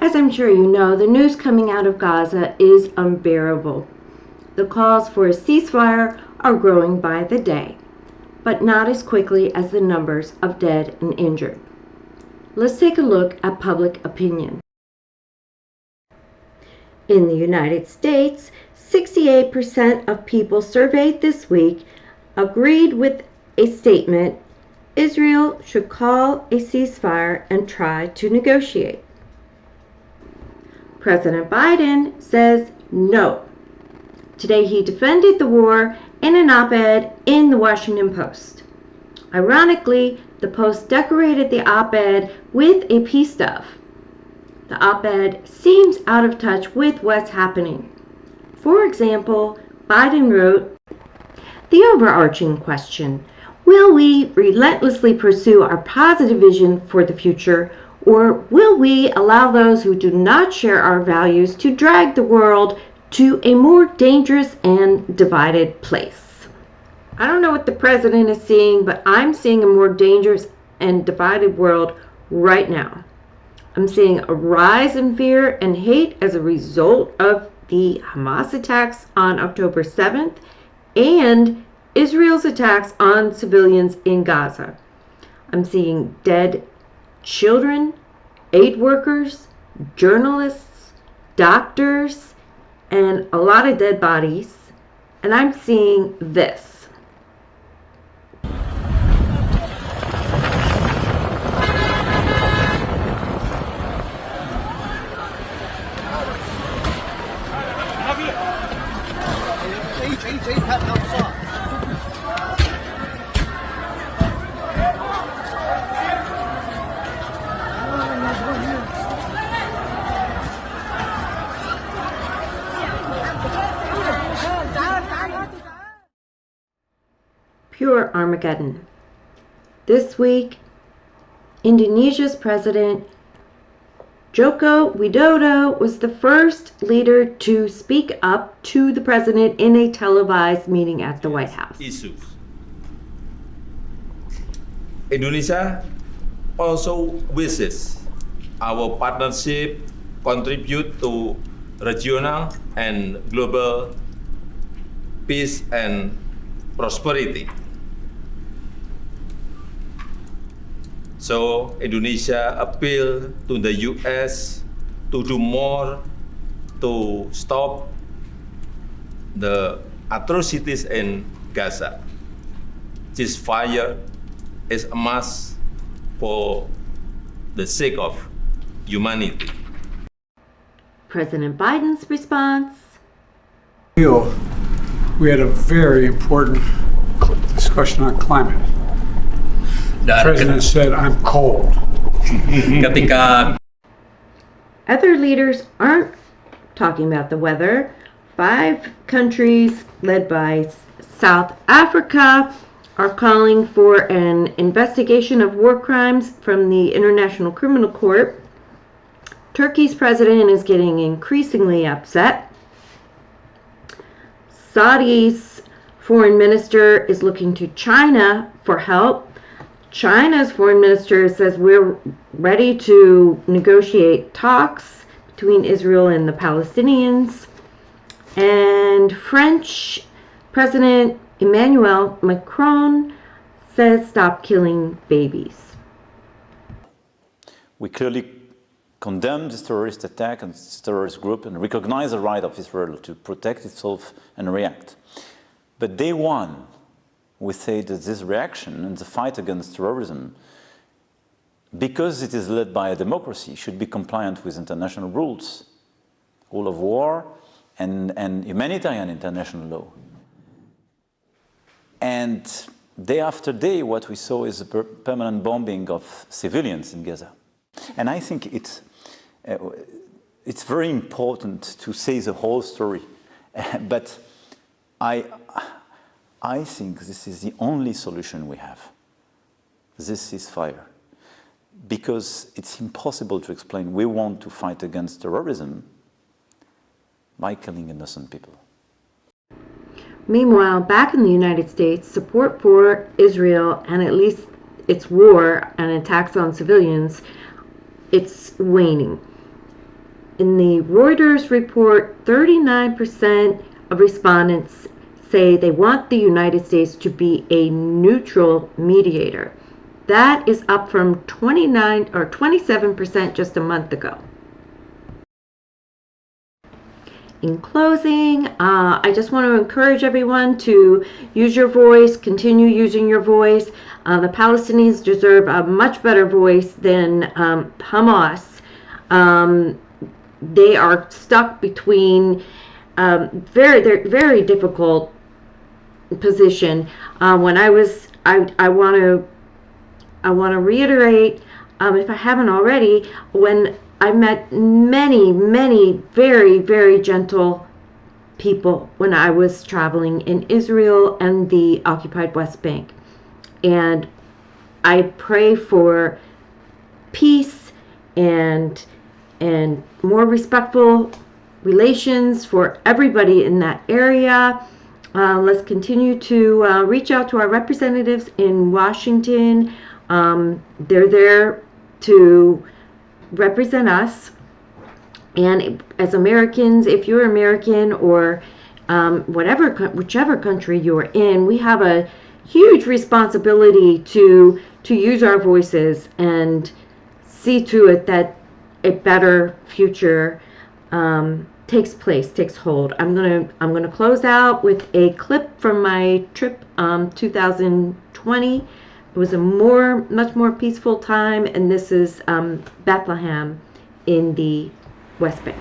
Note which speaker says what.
Speaker 1: As I'm sure you know, the news coming out of Gaza is unbearable. The calls for a ceasefire are growing by the day, but not as quickly as the numbers of dead and injured. Let's take a look at public opinion. In the United States, 68% of people surveyed this week agreed with a statement: Israel should call a ceasefire and try to negotiate. President Biden says no. Today he defended the war in an op-ed in the Washington Post. Ironically, the Post decorated the op-ed with a peace dove. The op-ed seems out of touch with what's happening. For example, Biden wrote, "The overarching question: will we relentlessly pursue our positive vision for the future, or will we allow those who do not share our values to drag the world to a more dangerous and divided place?" I don't know what the president is seeing, but I'm seeing a more dangerous and divided world right now. I'm seeing a rise in fear and hate as a result of the Hamas attacks on October 7th and Israel's attacks on civilians in Gaza. I'm seeing dead children, aid workers, journalists, doctors, and a lot of dead bodies. And I'm seeing this. Pure Armageddon. This week, Indonesia's president, Joko Widodo, was the first leader to speak up to the president in a televised meeting at the White House.
Speaker 2: Issues. Indonesia also wishes our partnership contribute to regional and global peace and prosperity. So Indonesia appeal to the US to do more to stop the atrocities in Gaza. Ceasefire is a must for the sake of humanity.
Speaker 1: President Biden's response:
Speaker 3: we had a very important discussion on climate. The president said, "I'm cold."
Speaker 1: Other leaders aren't talking about the weather. 5 countries led by South Africa are calling for an investigation of war crimes from the International Criminal Court. Turkey's president is getting increasingly upset. Saudi's foreign minister is looking to China for help. China's foreign minister says we're ready to negotiate talks between Israel and the Palestinians. And French President Emmanuel Macron says stop killing babies.
Speaker 4: We clearly condemn this terrorist attack and this terrorist group and recognize the right of Israel to protect itself and react. But day one, we say that this reaction and the fight against terrorism, because it is led by a democracy, should be compliant with international rules, rule of war and humanitarian international law. And day after day, what we saw is a permanent bombing of civilians in Gaza. And I think it's very important to say the whole story, but I think this is the only solution we have, this ceasefire, because it's impossible to explain we want to fight against terrorism by killing innocent people.
Speaker 1: Meanwhile, back in the United States, support for Israel and at least its war and attacks on civilians, it's waning. In the Reuters report, 39% of respondents say they want the United States to be a neutral mediator. That is up from 29 or 27% just a month ago. In closing, I just want to encourage everyone to use your voice, continue using your voice. The Palestinians deserve a much better voice than Hamas. They are stuck between very difficult position. I want to reiterate, if I haven't already, when I met many very gentle people when I was traveling in Israel and the occupied West Bank. And I pray for peace and more respectful relations for everybody in that area. Let's continue to reach out to our representatives in Washington. They're there to represent us. And as Americans, if you're American or whichever country you're in, we have a huge responsibility to use our voices and see to it that a better future takes hold. I'm gonna close out with a clip from my trip 2020. It was a much more peaceful time, and this is Bethlehem in the West Bank.